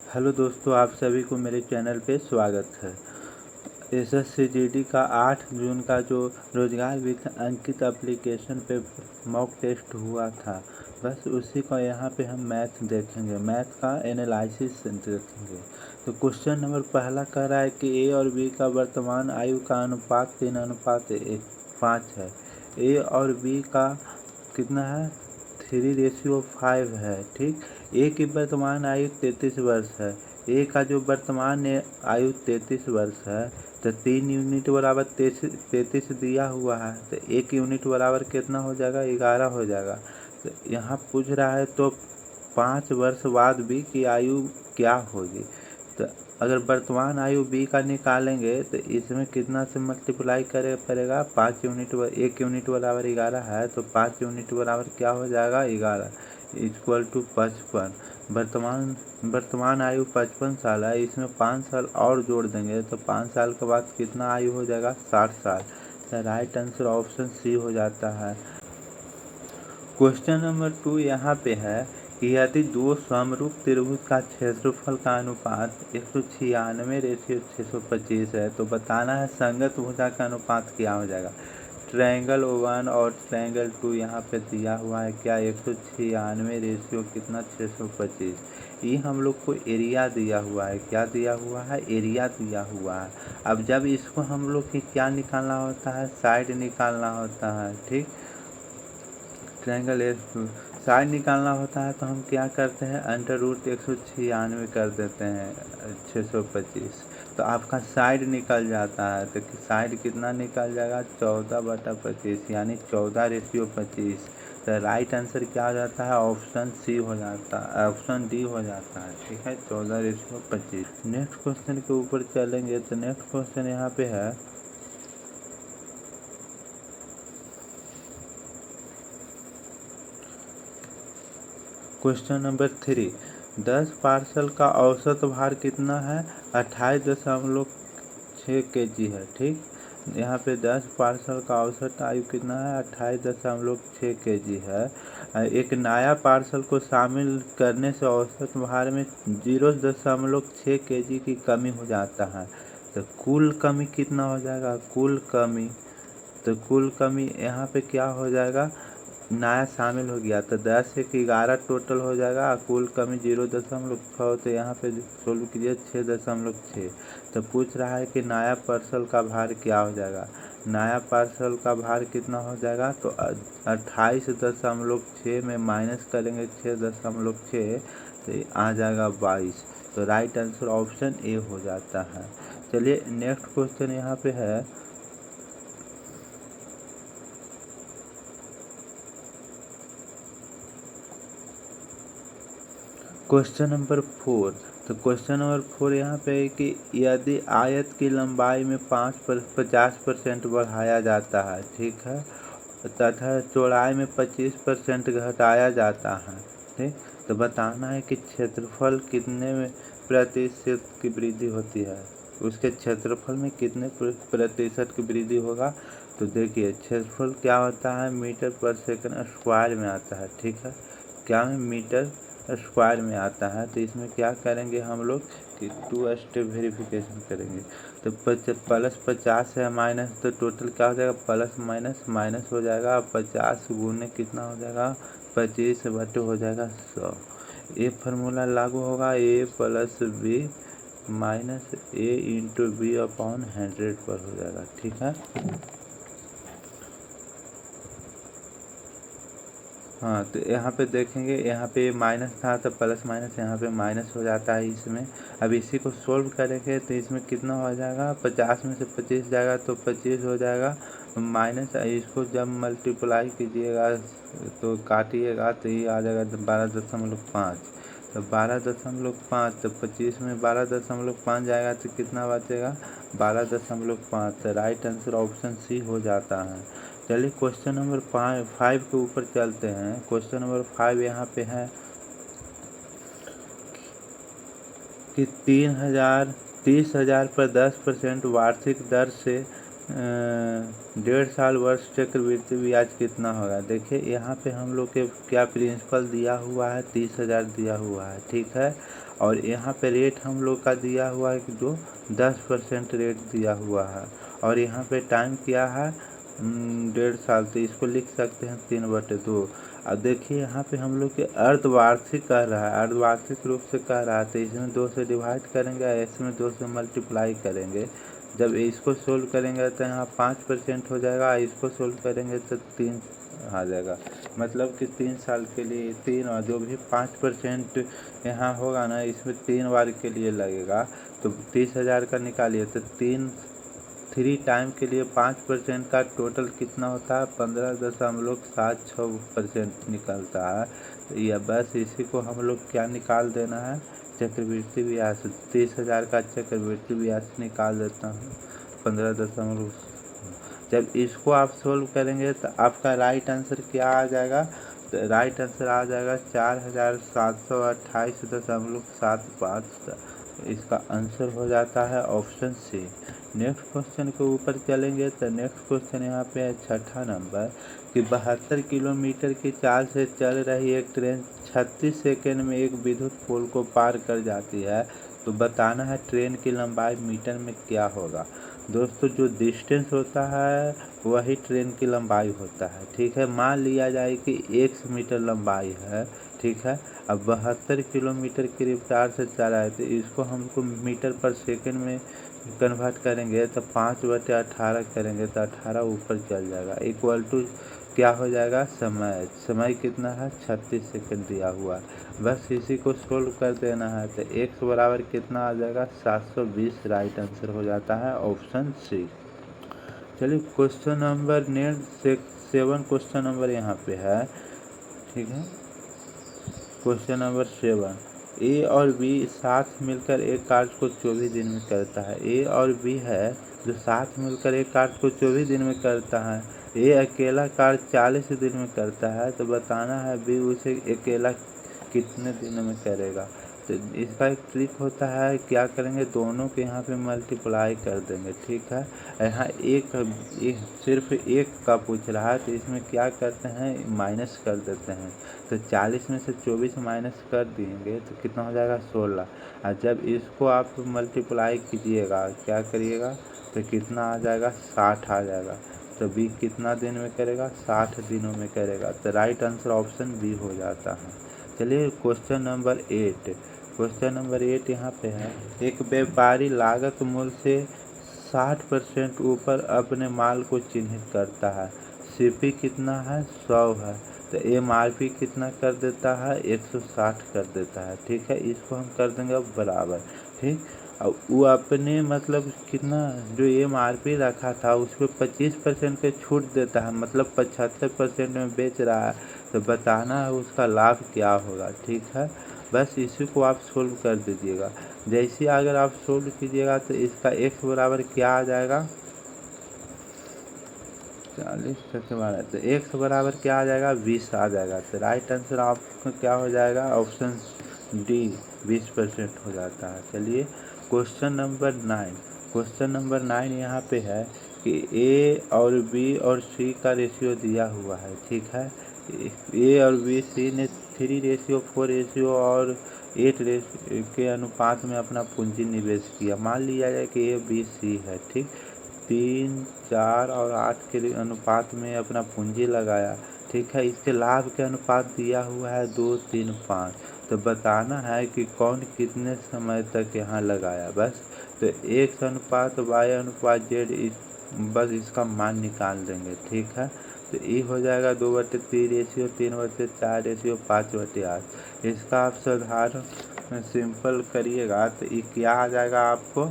Hello दोस्तों, आप सभी को मेरे चैनल पे स्वागत है। एसएससीजीडी का 8 जून का जो रोजगार वित्त अंकित एप्लीकेशन पे मॉक टेस्ट हुआ था, बस उसी का यहाँ पे हम मैथ देखेंगे, मैथ का एनालिसिस देखेंगे। तो क्वेश्चन नंबर पहला कह रहा है कि ए और बी का वर्तमान आयु का अनुपात 3:5 है। ए और बी का कितना है? 3:5 है। ठीक, ए की वर्तमान आयु 33 वर्ष है। ए का जो वर्तमान आयु 33 वर्ष है, तो 3 यूनिट बराबर 33 दिया हुआ है, तो 1 यूनिट बराबर कितना हो जाएगा? 11 हो जाएगा। तो यहाँ पूछ रहा है तो 5 वर्ष बाद बी की आयु क्या होगी? तो अगर वर्तमान आयु बी का निकालेंगे तो इसमें कितना से मल्टीप्लाई करे पड़ेगा? 5 यूनिट 1 यूनिट बराबर 11 है, तो 5 यूनिट बराबर क्या हो जाएगा? 11 इक्वल टू 55। वर्तमान आयु 55 साल है, इसमें 5 साल और जोड़ देंगे तो 5 साल के बाद कितना आयु हो जाएगा? 60 साल। तो राइट आंसर ऑप्शन सी हो जाता है। क्वेश्चन नंबर 2 यहाँ पे है कि यदि दो समरूप त्रिभुज का क्षेत्रफल का अनुपात 196:625 है, तो बताना है संगत भुजा का अनुपात क्या हो जाएगा। ट्रायंगल 1 और ट्रायंगल 2 यहाँ पे दिया हुआ है क्या? 196 रेशियो कितना? 625। ये हम लोग को एरिया दिया हुआ है। क्या दिया हुआ है? एरिया दिया हुआ है। अब जब इसको हम लोग की क्या निकालना होता है? साइड निकालना होता है। ठीक, ट्रायंगल साइड निकालना होता है तो हम क्या करते हैं? √196 कर देते हैं 625। तो आपका साइड निकल जाता है, तो साइड कितना निकल जाएगा? 14/25 यानी 14:25। तो राइट आंसर क्या हो जाता है? ऑप्शन सी हो जाता है, ऑप्शन डी हो जाता है। ठीक है, 14:25। नेक्स्ट क्वेश्चन के ऊपर चलेंगे तो नेक्स्ट क्वेश्चन यहाँ पे है क्वेश्चन नंबर 3। 10 पार्सल का औसत भार कितना है? 28.6 kg है। ठीक, यहाँ पे 10 पार्सल का औसत आयु कितना है? 28.6 kg है। एक नया पार्सल को शामिल करने से औसत भार में 0.6 kg की कमी हो जाता है। तो कुल कमी कितना हो जाएगा? कुल कमी यहाँ पे क्या हो जाएगा? नया शामिल हो गया तो 10 से 11 टोटल हो जाएगा। कुल कमी 0.6, तो यहाँ पे सोल्व कीजिए 6.6। तो पूछ रहा है कि नया पार्सल का भार क्या हो जाएगा। नया पार्सल का भार कितना हो जाएगा? तो 28.6 में माइनस करेंगे 6.6, तो आ जाएगा 22। तो राइट आंसर ऑप्शन ए हो जाता है। चलिए नेक्स्ट क्वेश्चन यहाँ पे है क्वेश्चन नंबर 4। तो क्वेश्चन नंबर 4 यहाँ पे है कि यदि आयत की लंबाई में 50% बढ़ाया जाता है, ठीक है, तथा चौड़ाई में 25% घटाया जाता है, ठीक, तो बताना है कि क्षेत्रफल कितने में प्रतिशत की वृद्धि होती है। उसके क्षेत्रफल में कितने प्रतिशत की वृद्धि होगा? तो देखिए क्षेत्रफल क्या होता है? मीटर पर सेकंड स्क्वायर में आता है। ठीक है, क्या है? मीटर स्क्वायर में आता है। तो इसमें क्या करेंगे हम लोग कि 2 स्टेप वेरिफिकेशन करेंगे। तो +50 है माइनस, तो टोटल क्या हो जाएगा? प्लस माइनस माइनस हो जाएगा। 50 गुने कितना हो जाएगा? 25 बटे हो जाएगा 100। ये फार्मूला लागू होगा a + b minus a × b/100 पर हो जाएगा। ठीक है, हाँ, तो यहाँ पे देखेंगे, यहाँ पे माइनस था तो प्लस माइनस यहाँ पे माइनस हो जाता है इसमें। अब इसी को सोल्व करेंगे तो इसमें कितना हो जाएगा? 50 में से 25 जाएगा तो 25 हो जाएगा माइनस। इसको जब मल्टीप्लाई कीजिएगा तो काटिएगा तो ये आ जाएगा 12.5। तो 12.5, तो 25 में 12.5 जाएगा तो कितना बचेगा? 12.5। तो राइट आंसर ऑप्शन सी हो जाता है। चलिए क्वेश्चन नंबर 5 के ऊपर चलते हैं। क्वेश्चन नंबर 5 यहाँ पे है कि 30,000 पर 10% वार्षिक दर से 1.5 साल वर्ष चक्रवृद्धि ब्याज कितना होगा। देखिए यहाँ पे हम लोग के क्या प्रिंसिपल दिया हुआ है 30,000 दिया हुआ है, ठीक है। और यहाँ पे रेट हम लोग का दिया हुआ है कि जो 10% रेट दिया हुआ है। और यहाँ पे टाइम क्या है 1.5 साल, तो इसको लिख सकते हैं 3/2। अब देखिए यहाँ पे हम लोग के अर्धवार्षिक कह रहा है, अर्धवार्षिक रूप से कह रहा है, तो इसमें 2 से डिवाइड करेंगे, इसमें 2 से मल्टीप्लाई करेंगे। जब इसको सोल्व करेंगे तो यहाँ 5% हो जाएगा, इसको सोल्व करेंगे तो 3 आ जाएगा। मतलब कि 3 साल के लिए 3, और जो भी 5% यहाँ होगा ना, इसमें 3 बार के लिए लगेगा। तो 30,000 का निकालिए तो 3 टाइम के लिए 5% का टोटल कितना होता है 15.76% निकलता है। तो यह बस इसी को हम लोग क्या निकाल देना है, चक्रवृद्धि ब्याज। 30,000 का चक्रवृद्धि ब्याज निकाल देता हूँ 15 जब इसको आप सोल्व करेंगे तो आपका राइट आंसर क्या आ जाएगा, तो राइट आंसर आ जाएगा 4,728.75। इसका आंसर हो जाता है ऑप्शन सी। नेक्स्ट क्वेश्चन के ऊपर चलेंगे तो नेक्स्ट क्वेश्चन यहाँ पे है 6ठा नंबर कि 72 किलोमीटर की चाल से चल रही एक ट्रेन 36 सेकेंड में एक विद्युत पोल को पार कर जाती है। तो बताना है ट्रेन की लंबाई मीटर में क्या होगा। दोस्तों जो डिस्टेंस होता है वही ट्रेन की लंबाई होता है, ठीक है। मान लिया जाए कि 1 मीटर लंबाई है, ठीक है। अब 72 किलोमीटर की रफ्तार से चल रहा है, तो इसको हमको मीटर पर सेकंड में कन्वर्ट करेंगे तो 5/18 करेंगे तो 18 ऊपर चल जाएगा। इक्वल टू क्या हो जाएगा, समय कितना है 36 सेकंड दिया हुआ है। बस इसी को सोल्व कर देना है तो x बराबर कितना आ जाएगा 720 राइट आंसर हो जाता है ऑप्शन सी। चलिए question number next 7 question number यहाँ पे है, ठीक है। क्वेश्चन नंबर 7, ए और बी साथ मिलकर एक कार्य को 24 दिन में करता है। ए और बी है जो साथ मिलकर एक कार्य को 24 दिन में करता है। ए अकेला कार्य 40 दिन में करता है, तो बताना है बी उसे अकेला कितने दिन में करेगा। तो इसका एक ट्रिक होता है, क्या करेंगे दोनों के यहाँ पे मल्टीप्लाई कर देंगे, ठीक है। यहाँ सिर्फ एक का पूछ रहा है, तो इसमें क्या करते हैं माइनस कर देते हैं। तो 40 में से 24 माइनस कर देंगे तो कितना हो जाएगा 16। और जब इसको आप मल्टीप्लाई कीजिएगा, क्या करिएगा तो कितना आ जाएगा 60 आ जाएगा। तो बी कितना दिन में करेगा 60 दिनों में करेगा। तो राइट आंसर ऑप्शन बी हो जाता है। चलिए क्वेश्चन नंबर 8, क्वेश्चन नंबर 8 यहाँ पे है, एक व्यापारी लागत मूल्य से 60% ऊपर अपने माल को चिन्हित करता है। सीपी कितना है 100 है, तो एमआरपी कितना कर देता है 160 कर देता है, ठीक है। इसको हम कर देंगे अब बराबर, ठीक। अब वो अपने मतलब कितना जो एमआरपी रखा था उस पर 25% के छूट देता है, मतलब 75% में बेच रहा है। तो बताना है उसका लाभ क्या होगा, ठीक है। बस इसी को आप सोल्व कर दीजिएगा। जैसे अगर आप सोल्व कीजिएगा तो इसका x बराबर क्या आ जाएगा 40 से 12, तो x बराबर क्या आ जाएगा 20 आ जाएगा। तो राइट आंसर आपका क्या हो जाएगा ऑप्शन डी 20% हो जाता है। चलिए क्वेश्चन नंबर 9, क्वेश्चन नंबर 9 यहाँ पे है कि ए और बी और सी का रेशियो दिया हुआ है, ठीक है। ए और बी सी ने 3:4 और 8 के अनुपात में अपना पूंजी निवेश किया। मान लिया जाए कि ए बी सी है, ठीक। 3, 4 और 8 के अनुपात में अपना पूंजी लगाया, ठीक है। इसके लाभ के अनुपात दिया हुआ है 2, 3, 5। तो बताना है कि कौन कितने समय तक यहाँ लगाया। बस तो x अनुपात y अनुपात z बस इसका मान निकाल देंगे, ठीक है। तो ये हो जाएगा 2/3 रेशियो 3/4 रेशियो 5/8। इसका आप साधारण सिंपल करिएगा तो ये क्या आ जाएगा आपको,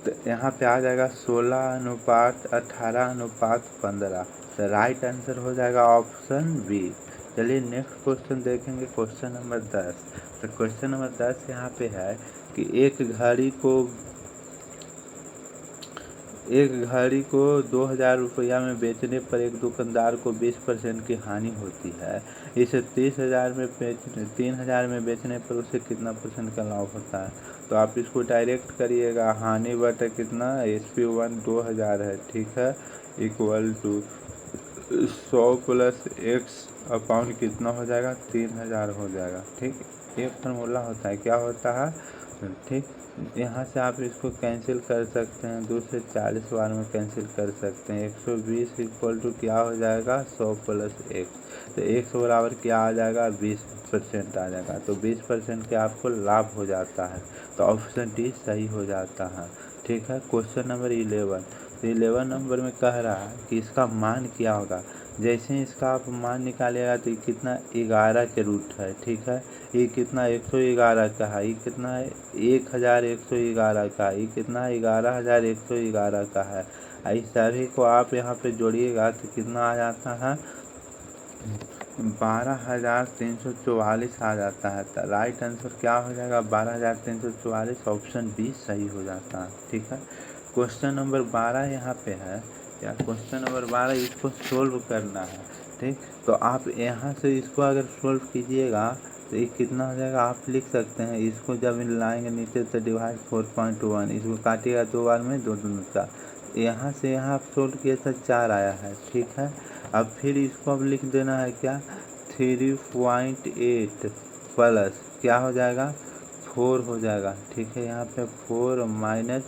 तो यहाँ पे आ जाएगा 16:18:15। तो राइट आंसर हो जाएगा ऑप्शन बी। चलिए नेक्स्ट क्वेश्चन देखेंगे, क्वेश्चन नंबर 10। तो क्वेश्चन नंबर 10 यहाँ पे है कि एक घड़ी को एक घड़ी को 2000 रुपया में बेचने पर एक दुकानदार को 20% की हानि होती है। इसे 3000 में बेचने पर उसे कितना परसेंट का लाभ होता है? तो आप इसको डायरेक्ट करिएगा, हानि बटा कितना, SP1 2000 है, ठीक है, equal to 100 plus x upon कितना हो जाएगा, 3000 हो जाएगा, ठीक। ये फार्मूला होता है, क्या होता है, ठीक। यहाँ से आप इसको कैंसिल कर सकते हैं, 2 से 40 बार में कैंसिल कर सकते हैं। 120 इक्वल टू क्या हो जाएगा, 100 प्लस x, तो x बराबर क्या आ जाएगा, 20% आ जाएगा। तो 20% के आपको लाभ हो जाता है, तो ऑप्शन डी सही हो जाता है, ठीक है। क्वेश्चन नंबर 11, तो 11 नंबर में कह रहा है कि इसका मान क्या होगा। जैसे ही इसका आप मान निकालिएगा तो ये कितना, 11 के रूट है, ठीक है। ये कितना, 111 का है, ये कितना है, 1111 का, ये कितना, 11111 का है। इस सभी को आप यहाँ पे जोड़िएगा तो कितना आ जाता है, 12344 आ जाता है। तो राइट आंसर क्या हो जाएगा, 12344, ऑप्शन बी सही हो जाता है, ठीक है। क्वेश्चन नंबर 12 यहाँ पे है, क्या क्वेश्चन नंबर 12, इसको सोल्व करना है, ठीक। तो आप यहाँ से इसको अगर सोल्व कीजिएगा तो ये कितना हो जाएगा, आप लिख सकते हैं इसको, जब लाएंगे नीचे तो डिवाइड 4.1, इसको काटिएगा 2 बार में, 2 दूनी 4, यहाँ से यहाँ आप सोल्व किए तो 4 आया है, ठीक है। अब फिर इसको अब लिख देना है क्या, 3.8 प्लस क्या हो जाएगा, 4 हो जाएगा, ठीक है। यहाँ पे 4 माइनस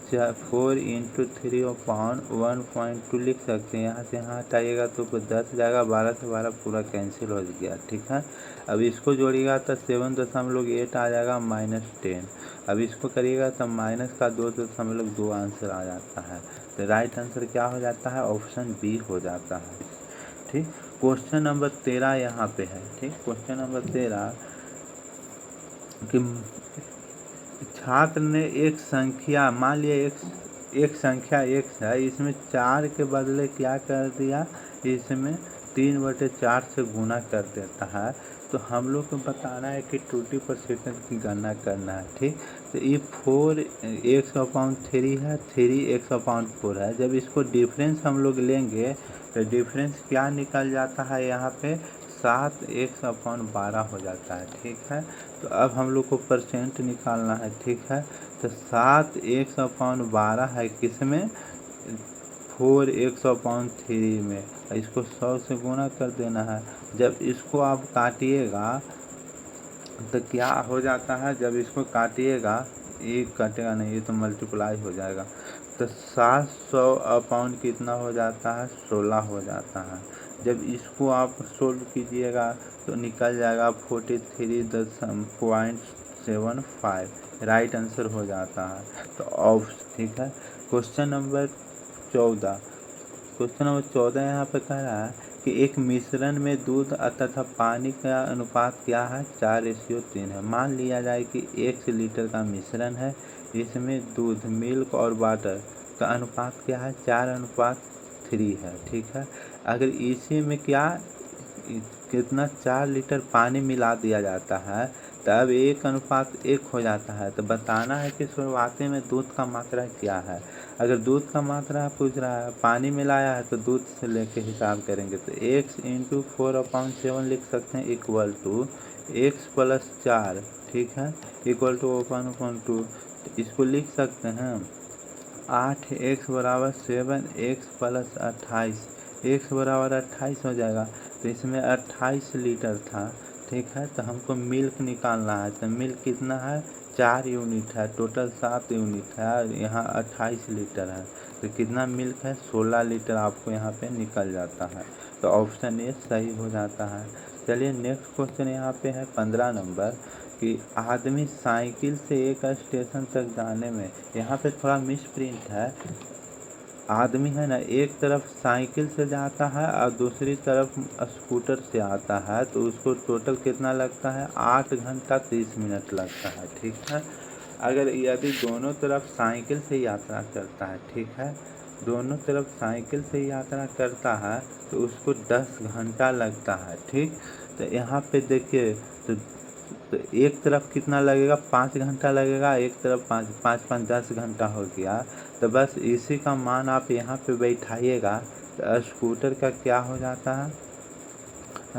4 इंटू 3/1.2 लिख सकते हैं। यहाँ से यहाँ हटाइएगा तो 10 जाएगा, 12 से 12 पूरा कैंसिल हो गया, ठीक है। अब इसको जोड़िएगा तो 7.8 आ जाएगा, -10। अब इसको करिएगा तो माइनस का 2.2 आंसर आ जाता है। तो राइट आंसर क्या हो जाता है, ऑप्शन बी हो जाता है, ठीक। क्वेश्चन नंबर 13 यहाँ पे है, ठीक। क्वेश्चन नंबर 13 कि छात्र ने एक संख्या, मान लिया एक संख्या x है, इसमें 4 के बदले क्या कर दिया, इसमें 3/4 से गुना कर देता है। तो हम लोग को बताना है कि त्रुटि पर सेकंड की गणना करना है, ठीक। तो ये 4x/3 है, 3x/4 है। जब इसको डिफरेंस हम लोग लेंगे तो डिफरेंस क्या निकल जाता है, यहाँ पे 7x/12 हो जाता है, ठीक है। तो अब हम लोग को परसेंट निकालना है, ठीक है। तो 7x/12 है किस में, 4x/3 में, इसको 100 से गुना कर देना है। जब इसको आप काटिएगा तो क्या हो जाता है, जब इसको काटिएगा, ये कटेगा नहीं, ये तो मल्टीप्लाई हो जाएगा। तो 700 कितना हो जाता है, 16 हो जाता है। जब इसको आप सोल्व कीजिएगा तो निकल जाएगा 43.75, राइट आंसर हो जाता है। तो ठीक है। क्वेश्चन नंबर 14, क्वेश्चन नंबर 14 यहाँ पे कह रहा है कि एक मिश्रण में दूध तथा पानी का अनुपात क्या है, 4:3 है। मान लिया जाए कि 1 लीटर का मिश्रण है, इसमें दूध, मिल्क और वाटर का अनुपात क्या है, 4:3 है, ठीक है। अगर इसी में क्या कितना 4 लीटर पानी मिला दिया जाता है तब 1:1 हो जाता है। तो बताना है कि शुरुआती में दूध का मात्रा क्या है। अगर दूध का मात्रा पूछ रहा है, पानी मिलाया है तो दूध से लेके हिसाब करेंगे। तो x इंटू 4/7 लिख सकते हैं, इक्वल टू x प्लस 4, ठीक है, इक्वल टू 1/2। इसको लिख सकते हैं 8x बराबर 7x प्लस 28, x बराबर 28 हो जाएगा। तो इसमें 28 लीटर था, ठीक है। तो हमको मिल्क निकालना है, तो मिल्क कितना है, 4 यूनिट है, टोटल 7 यूनिट है, और यहाँ 28 लीटर है। तो कितना मिल्क है, 16 लीटर आपको यहाँ पे निकल जाता है। तो ऑप्शन ए सही हो जाता है। चलिए नेक्स्ट क्वेश्चन यहाँ पे है 15 नंबर कि आदमी साइकिल से एक स्टेशन तक जाने में, यहाँ पे थोड़ा मिस प्रिंट है, आदमी है ना, एक तरफ साइकिल से जाता है और दूसरी तरफ स्कूटर से आता है, तो उसको टोटल कितना लगता है, 8 घंटा 30 मिनट लगता है, ठीक है। अगर यदि दोनों तरफ साइकिल से यात्रा करता है, ठीक है, दोनों तरफ साइकिल से यात्रा करता है तो उसको 10 घंटा लगता है, ठीक। तो यहाँ पे देखिए, तो तो एक तरफ कितना लगेगा, 5 घंटा लगेगा, एक तरफ 5 10 घंटा हो गया। तो बस इसी का मान आप यहाँ पे बैठाइएगा तो स्कूटर का क्या हो जाता है,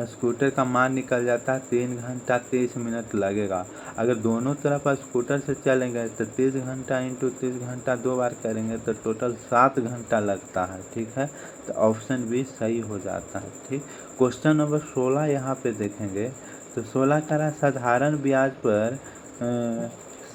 स्कूटर का मान निकल जाता है 3 घंटा 30 मिनट लगेगा। अगर दोनों तरफ स्कूटर से चलेंगे तो 30 घंटा इंटू 30 घंटा 2 बार करेंगे तो टोटल 7 घंटा लगता है। ठीक है, तो ऑप्शन बी सही हो जाता है। ठीक, क्वेश्चन नंबर 16 यहाँ पे देखेंगे तो 16 कह रहा है साधारण ब्याज पर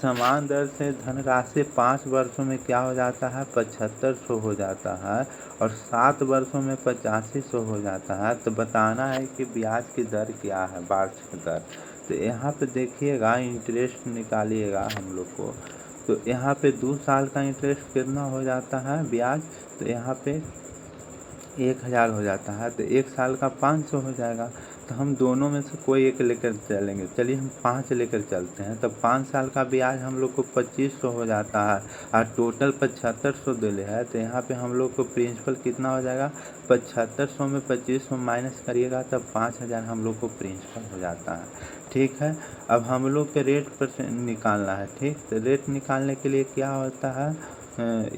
समान दर से धनराशि 5 वर्षों में क्या हो जाता है, 7500 हो जाता है और 7 वर्षों में 8500 हो जाता है। तो बताना है कि ब्याज की दर क्या है, वार्षिक दर। तो यहाँ पे देखिएगा इंटरेस्ट निकालिएगा हम लोग को। तो यहाँ पे 2 साल का इंटरेस्ट कितना हो जाता है ब्याज, तो यहाँ पे 1000 हो जाता है। तो 1 साल का 500 हो जाएगा। तो हम दोनों में से कोई एक लेकर चलेंगे, चलिए हम 5 लेकर चलते हैं। तो 5 साल का ब्याज हम लोग को 2500 हो जाता है और टोटल 7500 दिले है। तो यहाँ पे हम लोग को प्रिंसिपल कितना हो जाएगा, 7500 में 2500 माइनस करिएगा तब 5000 हम लोग को प्रिंसिपल हो जाता है। ठीक है, अब हम लोग के रेट पर निकालना है। ठीक, तो रेट निकालने के लिए क्या होता है,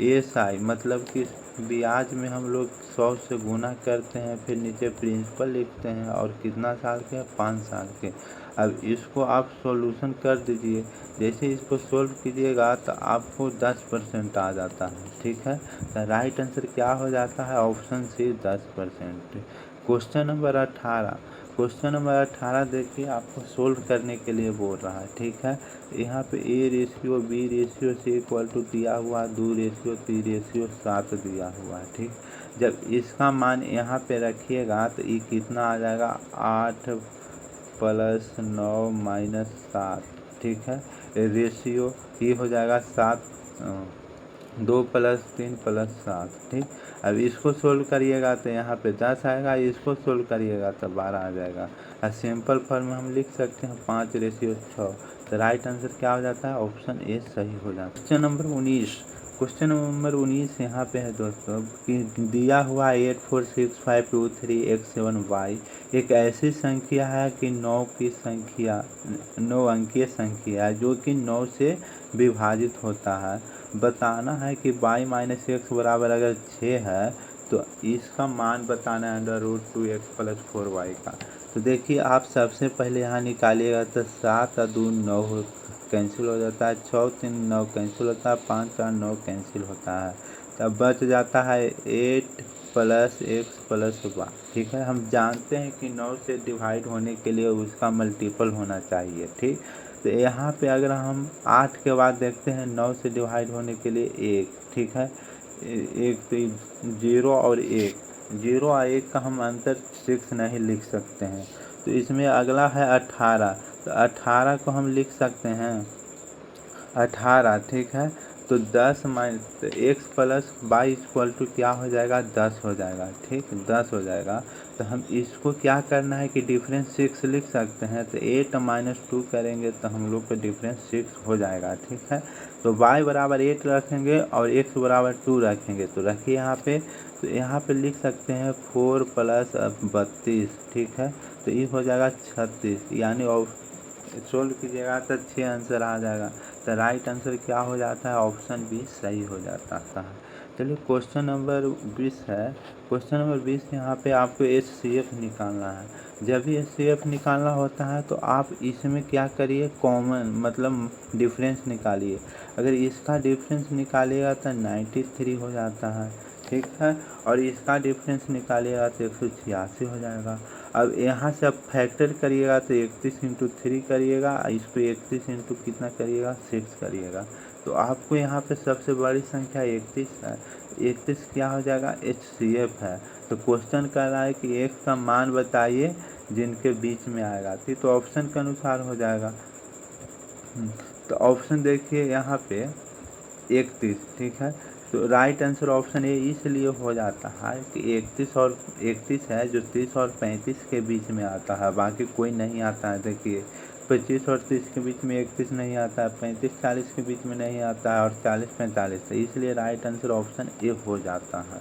ESI मतलब कि ब्याज में हम लोग 100 से गुना करते हैं, फिर नीचे प्रिंसिपल लिखते हैं और कितना साल के, 5 साल के। अब इसको आप सॉल्यूशन कर दीजिए, जैसे इसको सोल्व कीजिएगा तो आपको 10% आ जाता है। ठीक है, तो राइट आंसर क्या हो जाता है, option C 10%। Question number 18, question number 18 देखिए आपको सोल्व करने के लिए बोल रहा है। ठीक है, यहाँ पे A रेशियो B रेशियो से इक्वल टू दिया हुआ, 2 रेशियो 3 रेशियो 7 दिया हुआ है। ठीक, जब इसका मान यहाँ पे रखिएगा तो ये कितना आ जाएगा, 8 + 9 - 7। ठीक है, रेशियो ये हो जाएगा 7, 2 + 3 + 7। ठीक, अब इसको सोल्व करिएगा तो यहाँ पे 10 आएगा, इसको सोल्व करिएगा तो 12 आ जाएगा। और सिंपल फॉर्म में हम लिख सकते हैं 5:6। तो राइट आंसर क्या हो जाता है, ऑप्शन ए सही हो जाता है। क्वेश्चन नंबर 19, क्वेश्चन नंबर 19 यहाँ पे है दोस्तों कि दिया हुआ 846523x7y एक ऐसी संख्या है कि 9 अंकीय संख्या है जो कि 9 से विभाजित होता है। बताना है कि y - x बराबर अगर 6 है तो इसका मान बताना है √2x + 4y का। तो देखिए आप सबसे पहले यहाँ निकालिएगा तो 7 और 2 9 कैंसिल हो जाता है, 6 3 9 कैंसिल होता है, 5 4 9 कैंसिल होता है। तब बच जाता है 8 + x + y। ठीक है, हम जानते हैं कि 9 से डिवाइड होने के लिए उसका मल्टीपल होना चाहिए। ठीक, तो यहाँ पे अगर हम 8 के बाद देखते हैं 9 से डिवाइड होने के लिए 1। ठीक है, एक तो 0 और 1, 0 और 1 का हम अंतर 6 नहीं लिख सकते हैं। तो इसमें अगला है 18, तो 18 को हम लिख सकते हैं 18। ठीक है, तो 10 तो x + y = क्या हो जाएगा, 10 हो जाएगा। ठीक, 10 हो जाएगा। तो हम इसको क्या करना है कि डिफरेंस 6 लिख सकते हैं। तो 8 - 2 करेंगे तो हम लोग का डिफरेंस 6 हो जाएगा। ठीक है, तो y बराबर 8 रखेंगे और x बराबर 2 रखेंगे। तो रखिए यहाँ पे, तो यहाँ पे लिख सकते हैं 4 + 32। ठीक है, तो ये हो जाएगा 36, यानी सोल्व कीजिएगा तो 6 आंसर आ जाएगा। तो राइट आंसर क्या हो जाता है, ऑप्शन बी सही हो जाता है। चलिए क्वेश्चन नंबर 20 है। क्वेश्चन नंबर 20 यहाँ पे आपको HCF निकालना है। जब भी HCF निकालना होता है तो आप इसमें क्या करिए, कॉमन मतलब डिफरेंस निकालिए। अगर इसका डिफरेंस निकालिएगा तो 93 हो जाता है। ठीक है, और इसका डिफरेंस निकालिएगा तो 186 हो जाएगा। अब यहाँ से आप फैक्टर करिएगा तो 31 × 3 करिएगा, इसको 31 इंटू कितना करिएगा, 6 करिएगा। तो आपको यहाँ पे सबसे बड़ी संख्या 31 है। 31 क्या हो जाएगा, HCF है। तो क्वेश्चन कर रहा है कि x का मान बताइए जिनके बीच में आएगा। ठीक, तो ऑप्शन के अनुसार हो जाएगा। तो ऑप्शन देखिए यहाँ पे 31। ठीक है, तो राइट आंसर ऑप्शन ए इसलिए हो जाता है कि 31 है जो 30 और 35 के बीच में आता है, बाकी कोई नहीं आता है। देखिए 25 और 30 के बीच में 31 नहीं आता है, 35 40 के बीच में नहीं आता है और 40 45, तो इसलिए राइट आंसर ऑप्शन ए हो जाता है।